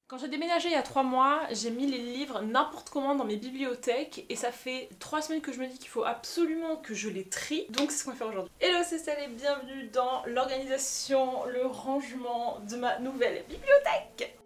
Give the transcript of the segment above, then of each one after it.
Quand j'ai déménagé il y a 3 mois, j'ai mis les livres n'importe comment dans mes bibliothèques et ça fait 3 semaines que je me dis qu'il faut absolument que je les trie, donc c'est ce qu'on va faire aujourd'hui. Hello, c'est Stella et bienvenue dans l'organisation, le rangement de ma nouvelle bibliothèque.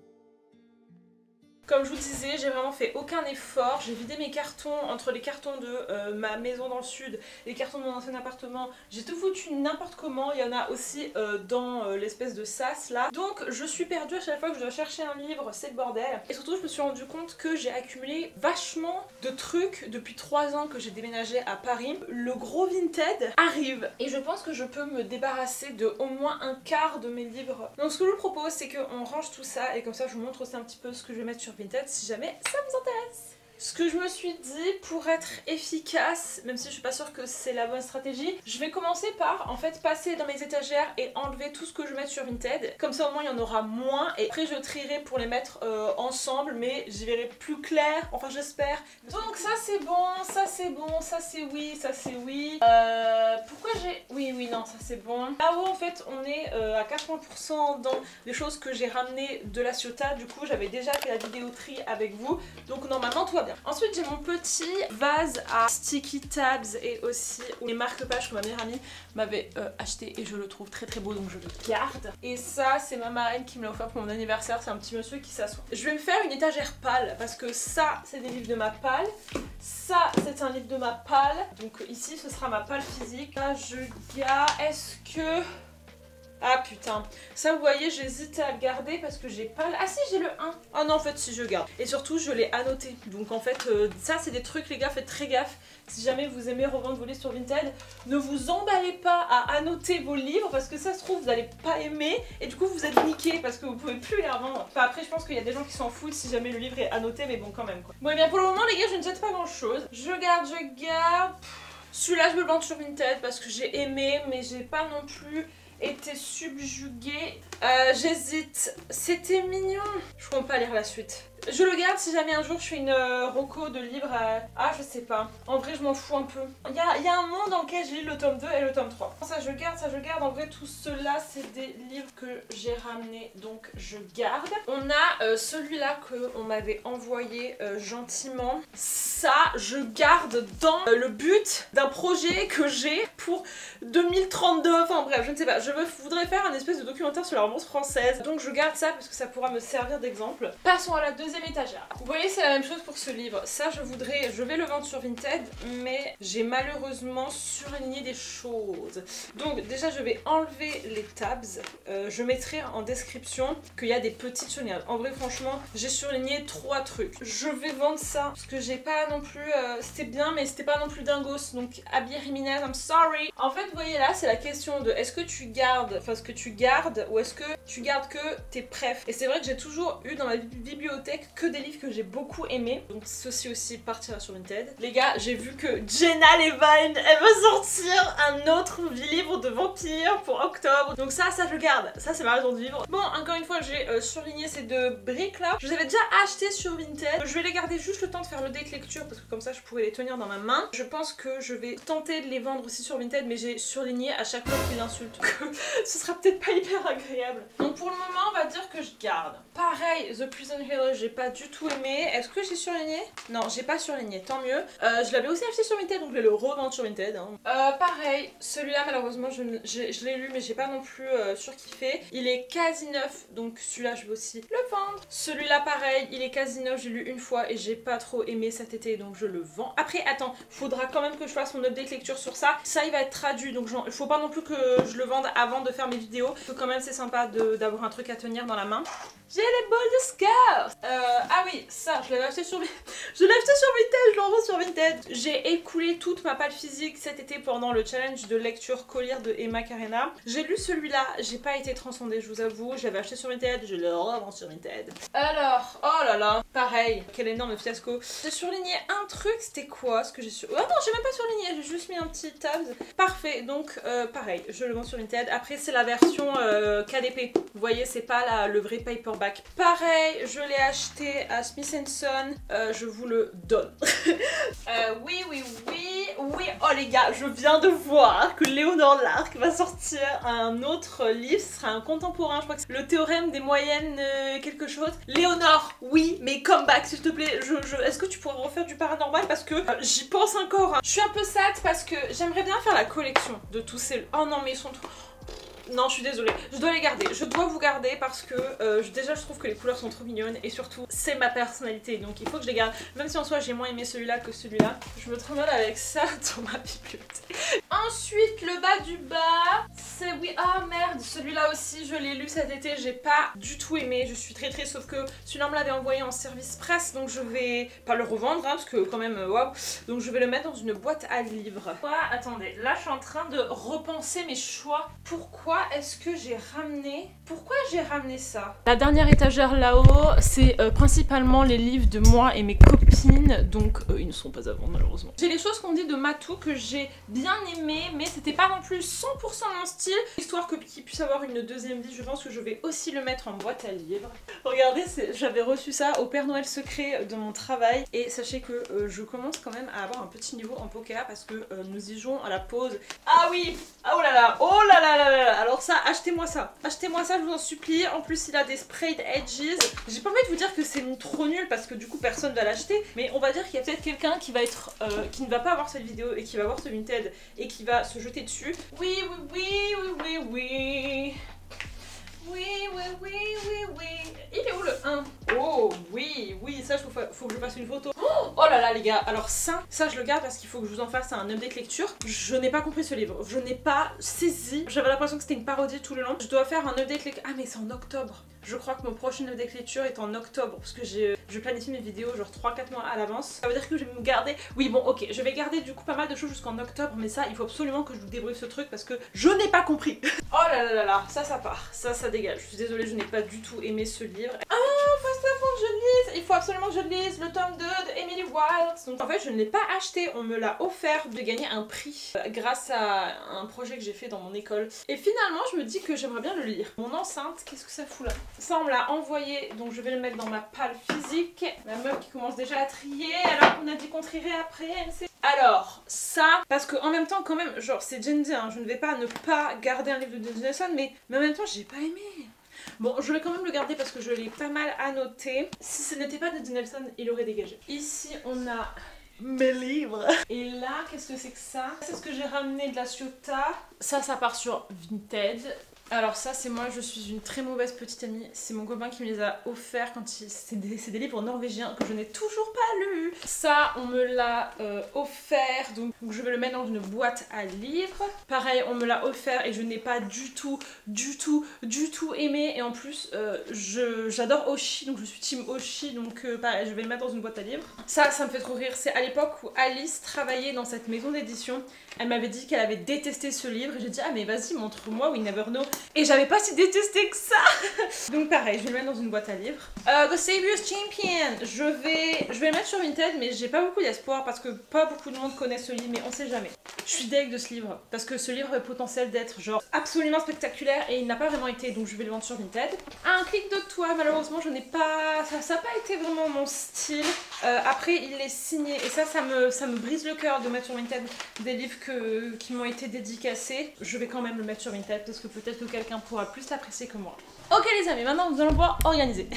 Comme je vous disais, j'ai vraiment fait aucun effort, j'ai vidé mes cartons entre les cartons de ma maison dans le sud, les cartons de mon ancien appartement, j'ai tout foutu n'importe comment, il y en a aussi dans l'espèce de sas là. Donc je suis perdue à chaque fois que je dois chercher un livre, c'est le bordel. Et surtout je me suis rendu compte que j'ai accumulé vachement de trucs depuis 3 ans que j'ai déménagé à Paris. Le gros Vinted arrive et je pense que je peux me débarrasser de au moins un quart de mes livres. Donc ce que je vous propose c'est qu'on range tout ça et comme ça je vous montre aussi un petit peu ce que je vais mettre sur Vinted si jamais ça vous intéresse. Ce que je me suis dit pour être efficace, même si je suis pas sûre que c'est la bonne stratégie, je vais commencer par en fait passer dans mes étagères et enlever tout ce que je mets sur Vinted. Comme ça au moins il y en aura moins et après je trierai pour les mettre ensemble mais j'y verrai plus clair, enfin j'espère. Donc ça c'est bon, ça c'est bon, ça c'est oui, ça c'est oui. Pourquoi j'ai... Oui, non, ça c'est bon. Là-haut en fait on est à 80% dans les choses que j'ai ramenées de la Ciotat. Du coup j'avais déjà fait la vidéo tri avec vous, donc normalement tout va bien. Ensuite j'ai mon petit vase à sticky tabs et aussi les marque-pages que ma meilleure amie m'avait acheté et je le trouve très très beau donc je le garde. Et ça c'est ma marraine qui me l'a offert pour mon anniversaire, c'est un petit monsieur qui s'assoit. Je vais me faire une étagère pâle parce que ça c'est des livres de ma palle, ça c'est un livre de ma palle, donc ici ce sera ma palle physique. Là je garde, est-ce que... Ah putain, ça vous voyez j'hésite à le garder parce que j'ai pas... Ah si j'ai le 1. Ah non en fait si je garde. Et surtout je l'ai annoté. Donc en fait ça c'est des trucs les gars, faites très gaffe. Si jamais vous aimez revendre vos livres sur Vinted, ne vous emballez pas à annoter vos livres parce que ça se trouve vous n'allez pas aimer et du coup vous êtes niqués parce que vous pouvez plus les revendre. Enfin après je pense qu'il y a des gens qui s'en foutent si jamais le livre est annoté mais bon quand même quoi. Bon et bien pour le moment les gars je ne jette pas grand chose. Je garde. Celui-là je me le vends sur Vinted parce que j'ai aimé mais j'ai pas non plus... était subjuguée. J'hésite. C'était mignon. Je compte pas lire la suite. Je le garde si jamais un jour je fais une reco de livres. Ah, je sais pas. En vrai, je m'en fous un peu. Il y a un monde dans lequel j'ai lu le tome 2 et le tome 3. Ça, je garde, ça, je garde. En vrai, tout cela, c'est des livres que j'ai ramenés, donc je garde. On a celui-là qu'on m'avait envoyé gentiment. Ça, je garde dans le but d'un projet que j'ai pour 2032. Enfin bref, je ne sais pas. Je voudrais faire un espèce de documentaire sur la romance française. Donc je garde ça parce que ça pourra me servir d'exemple. Passons à la deuxième étagère. Vous voyez, c'est la même chose pour ce livre. Ça, je vais le vendre sur Vinted, mais j'ai malheureusement surligné des choses. Donc déjà, je vais enlever les tabs. Je mettrai en description qu'il y a des petites surlignages. En vrai, franchement, j'ai surligné 3 trucs. Je vais vendre ça parce que j'ai pas non plus... c'était bien, mais c'était pas non plus dingos. Donc, habillé Riminez, I'm sorry. En fait, vous voyez là, c'est la question de est-ce que tu gardes, enfin ce que tu gardes ou est-ce que tu gardes que tes préf. Et c'est vrai que j'ai toujours eu dans ma bibliothèque que des livres que j'ai beaucoup aimés. Donc ceci aussi partira sur Vinted. Les gars, j'ai vu que Jenna Levine, elle va sortir un autre livre de vampire pour octobre. Donc ça je garde. Ça c'est ma raison de vivre. Bon, encore une fois, j'ai surligné ces 2 briques là. Je les avais déjà achetées sur Vinted. Je vais les garder juste le temps de faire le deck lecture parce que comme ça je pourrais les tenir dans ma main. Je pense que je vais tenter de les vendre aussi sur Vinted, mais j'ai surligné à chaque fois qu'il l'insulte. Donc ce sera peut-être pas hyper agréable. Donc pour le moment, on va dire que je garde. Pareil, The Prison Hero, j'ai pas du tout aimé. Est-ce que j'ai surligné? Non, j'ai pas surligné, tant mieux. Je l'avais aussi acheté sur Vinted, donc je vais le revendre sur Vinted. Hein. Pareil, celui-là, malheureusement, je l'ai lu, mais j'ai pas non plus surkiffé. Il est quasi neuf, donc celui-là, je vais aussi le vendre. Celui-là, pareil, il est quasi neuf, j'ai lu une fois et j'ai pas trop aimé cet été, donc je le vends. Après, attends, faudra quand même que je fasse mon update lecture sur ça. Ça, il va être traduit, donc il faut pas non plus que je le vende avant de faire mes vidéos. Donc quand même, c'est sympa d'avoir un truc à tenir dans la main. J'ai les bols de Scar. Ah oui, ça, je l'avais acheté sur Vinted. Je l'ai acheté sur Vinted, je l'envoie sur Vinted. J'ai écoulé toute ma palle physique cet été pendant le challenge de lecture collier de Emma Carena. J'ai lu celui-là, j'ai pas été transcendée, je vous avoue. Je l'avais acheté sur Vinted, je le revends sur Vinted. Alors, oh là là, pareil, quel énorme fiasco. J'ai surligné un truc, c'était quoi ce que j'ai surligné? Oh non, j'ai même pas surligné, j'ai juste mis un petit tabs. Parfait, donc pareil, je le vends sur Vinted. Après, c'est la version KDP. Vous voyez, c'est pas le vrai paperback. Pareil, je l'ai acheté acheté à Smith & Son, je vous le donne. Oui, oh les gars, je viens de voir que Léonore Larc va sortir un autre livre, ce sera un contemporain, je crois que c'est le théorème des moyennes quelque chose. Léonore, oui, mais come back s'il te plaît, est-ce que tu pourrais refaire du paranormal parce que j'y pense encore, hein. Je suis un peu sad parce que j'aimerais bien faire la collection de tous ces... Oh non mais ils sont trop... Non, je suis désolée, je dois les garder, je dois vous garder parce que déjà je trouve que les couleurs sont trop mignonnes et surtout c'est ma personnalité donc il faut que je les garde, même si en soi j'ai moins aimé celui-là que celui-là. Je me trimballe avec ça dans ma bibliothèque. Ensuite le bas du bas, c'est oui, ah merde, celui-là aussi je l'ai lu cet été, j'ai pas du tout aimé, je suis très triste sauf que celui-là on me l'avait envoyé en service presse donc je vais pas le revendre hein, parce que quand même waouh, donc je vais le mettre dans une boîte à livres. Attendez, là je suis en train de repenser mes choix. Pourquoi est-ce que j'ai ramené... Pourquoi j'ai ramené ça? La dernière étagère là-haut, c'est principalement les livres de moi et mes copines, donc ils ne sont pas à vendre malheureusement. J'ai les choses qu'on dit de Matou que j'ai bien aimé, mais c'était pas non plus 100% mon style. Histoire qu'il puisse avoir une deuxième vie, je pense que je vais aussi le mettre en boîte à livres. Regardez, j'avais reçu ça au Père Noël secret de mon travail, et sachez que je commence quand même à avoir un petit niveau en poker parce que nous y jouons à la pause. Ah oui, ah oh là là, oh là là là là. Alors ça, achetez-moi ça, je vous en supplie. En plus il a des sprayed edges. J'ai pas envie de vous dire que c'est trop nul parce que du coup personne va l'acheter, mais on va dire qu'il y a peut-être quelqu'un qui va être qui ne va pas voir cette vidéo et qui va voir ce Vinted et qui va se jeter dessus. Oui. Il est où le 1? Oh oui, ça faut que je fasse une photo. Oh là là les gars, alors ça je le garde parce qu'il faut que je vous en fasse un update lecture. Je n'ai pas compris ce livre, je n'ai pas saisi. J'avais l'impression que c'était une parodie tout le long. Je dois faire un update lecture. Ah mais c'est en octobre. Je crois que mon prochain update lecture est en octobre parce que je planifie mes vidéos genre 3-4 mois à l'avance. Ça veut dire que je vais me garder... Oui bon ok, je vais garder du coup pas mal de choses jusqu'en octobre, mais ça il faut absolument que je vous débriefe ce truc parce que je n'ai pas compris. Oh là là là là, ça part, ça dégage. Je suis désolée, je n'ai pas du tout aimé ce livre. Ah, faut que je lise, il faut absolument que je lise le tome 2 de Emily Wilds. Donc en fait je ne l'ai pas acheté, on me l'a offert. J'ai gagné un prix grâce à un projet que j'ai fait dans mon école. Et finalement je me dis que j'aimerais bien le lire. Mon enceinte, qu'est-ce que ça fout là? Ça on me l'a envoyé, donc je vais le mettre dans ma palle physique. La meuf qui commence déjà à trier alors qu'on a dit qu'on trierait après. Alors ça, parce que en même temps quand même, genre c'est Jane Eyre, hein, je ne vais pas ne pas garder un livre de Jane Eyre, mais en même temps j'ai pas aimé. Bon, je vais quand même le garder parce que je l'ai pas mal annoté. Si ce n'était pas de Jane Eyre, il aurait dégagé. Ici on a mes livres. Et là, qu'est-ce que c'est que ça? C'est ce que j'ai ramené de la Ciotat. Ça part sur Vinted. Alors ça c'est moi, je suis une très mauvaise petite amie, c'est mon copain qui me les a offerts quand c'est des livres norvégiens que je n'ai toujours pas lus. Ça on me l'a offert, donc je vais le mettre dans une boîte à livres. Pareil on me l'a offert et je n'ai pas du tout aimé, et en plus j'adore Oshi, donc je suis team Oshi, donc pareil je vais le mettre dans une boîte à livres. Ça me fait trop rire, c'est à l'époque où Alice travaillait dans cette maison d'édition, elle m'avait dit qu'elle avait détesté ce livre et j'ai dit ah mais vas-y montre-moi We Never Know. Et j'avais pas si détesté que ça. Donc pareil, je vais le mettre dans une boîte à livres. The Savior's Champion, je vais le mettre sur Vinted, mais j'ai pas beaucoup d'espoir parce que pas beaucoup de monde connaît ce livre, mais on sait jamais. Je suis deg de ce livre parce que ce livre a le potentiel d'être genre absolument spectaculaire et il n'a pas vraiment été, donc je vais le vendre sur Vinted. Un clic de toi, malheureusement je n'ai pas... Ça n'a pas été vraiment mon style. Après il est signé et ça me brise le cœur de mettre sur Vinted des livres qui m'ont été dédicacés. Je vais quand même le mettre sur Vinted parce que peut-être que quelqu'un pourra plus l'apprécier que moi. Ok les amis, maintenant nous allons pouvoir organiser.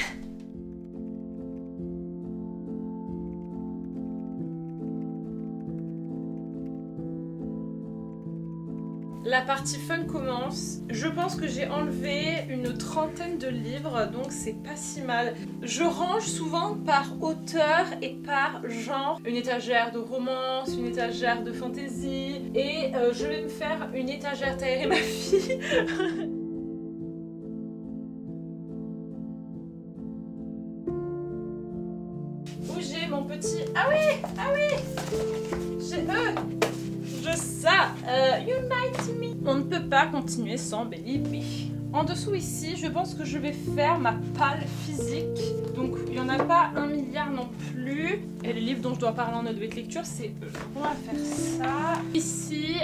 La partie fun commence. Je pense que j'ai enlevé une 30aine de livres, donc c'est pas si mal. Je range souvent par auteur et par genre. Une étagère de romance, une étagère de fantasy, et je vais me faire une étagère Tahir et ma fille. Où j'ai mon petit... Ah oui j'ai Unite Me. On ne peut pas continuer sans Belly B. En dessous ici, je pense que je vais faire ma palle physique. Donc il n'y en a pas un milliard non plus. Et les livres dont je dois parler en update lecture, c'est eux. On va faire ça. Ici,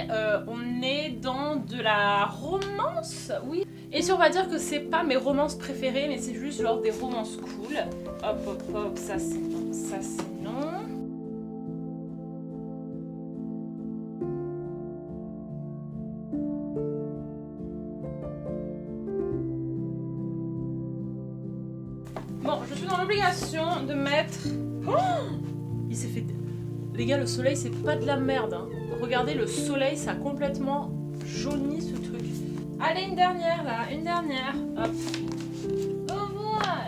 on est dans de la romance. Oui. Et si on va dire que c'est pas mes romances préférées, mais c'est juste genre des romances cool. Hop hop hop, ça c'est non, ça c'est non. Bon, je suis dans l'obligation de mettre... Oh, il s'est fait... Les gars, le soleil c'est pas de la merde, hein. Regardez, le soleil ça a complètement jauni ce truc. Allez, une dernière là, une dernière. Hop. Oh, voilà.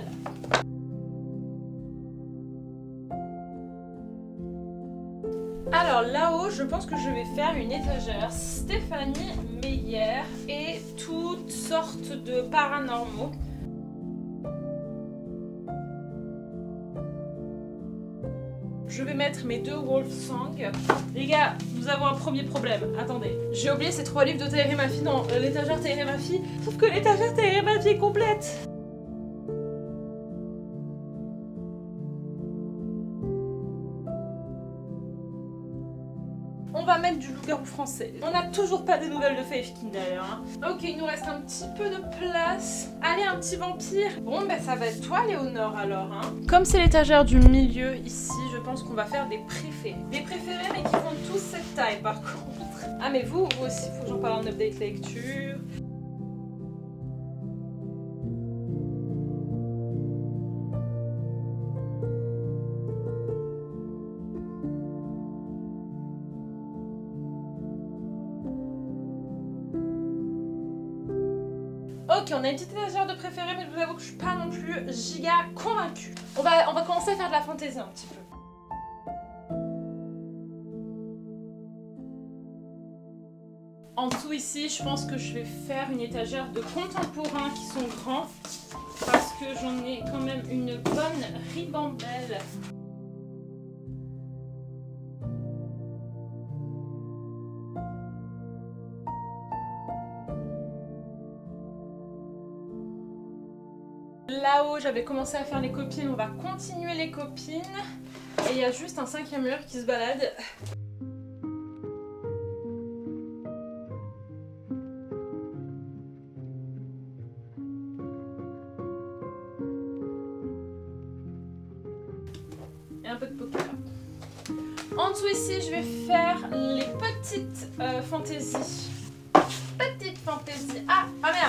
Alors là-haut, je pense que je vais faire une étagère Stéphanie Meyer et toutes sortes de paranormaux. Je vais mettre mes deux Wolfsang. Les gars, nous avons un premier problème. Attendez, j'ai oublié ces 3 livres de Taïri Mafi dans l'étagère Taïri Mafi. Sauf que l'étagère Taïri Mafi est complète. On va mettre du loup-garou français. On n'a toujours pas des nouvelles de Faithkin d'ailleurs. Hein. Ok, il nous reste un petit peu de place. Allez, un petit vampire. Bon, ben ça va être toi, Léonore, alors. Hein. Comme c'est l'étagère du milieu ici, je pense qu'on va faire des préfets. Des préférés, mais qui font tous cette taille, par contre. Ah, mais vous aussi, il faut que j'en parle en update lecture. Ok, on a une petite étagère de préféré, mais je vous avoue que je suis pas non plus giga convaincue. On va commencer à faire de la fantaisie un petit peu. En dessous ici, je pense que je vais faire une étagère de contemporains qui sont grands, parce que j'en ai quand même une bonne ribambelle. Là-haut, j'avais commencé à faire les copines, on va continuer les copines. Et il y a juste un 5e mur qui se balade. Et un peu de poker. En dessous ici, je vais faire les petites fantaisies. Petite fantaisie. Ah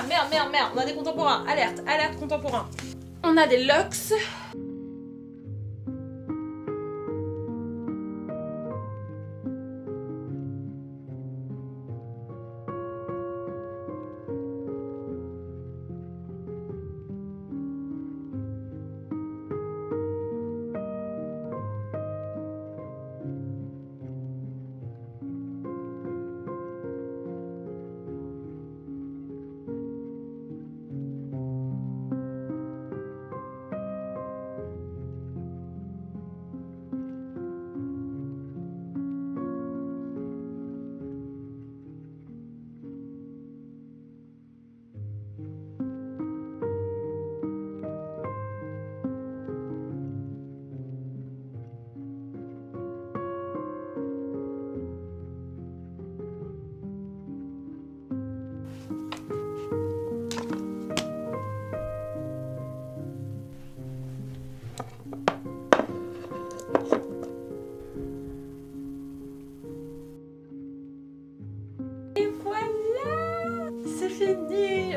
merde, on a des contemporains. Alerte contemporain. On a des Lux.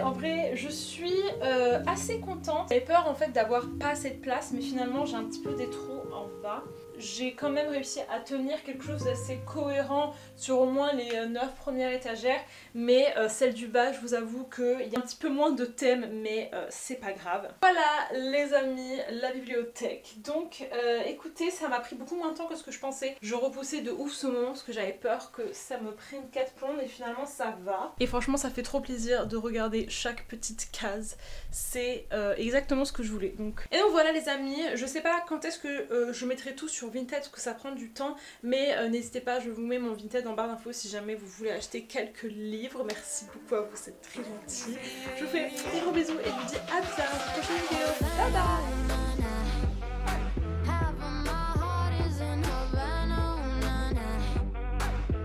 En vrai, je suis assez contente. J'avais peur en fait d'avoir pas assez de place, mais finalement j'ai un petit peu des trous en bas. J'ai quand même réussi à tenir quelque chose d'assez cohérent sur au moins les 9 premières étagères, mais celle du bas, je vous avoue qu'il y a un petit peu moins de thème, mais c'est pas grave. Voilà les amis, la bibliothèque. Donc écoutez, ça m'a pris beaucoup moins de temps que ce que je pensais. Je repoussais de ouf ce moment parce que j'avais peur que ça me prenne 4 plombes, et finalement ça va. Et franchement ça fait trop plaisir de regarder chaque petite case. C'est exactement ce que je voulais. Et donc voilà les amis, je sais pas quand est-ce que je mettrai tout sur Vinted parce que ça prend du temps, mais n'hésitez pas, je vous mets mon Vinted en barre d'infos si jamais vous voulez acheter quelques livres. Merci beaucoup à vous, c'est très gentil. Je vous fais des gros bisous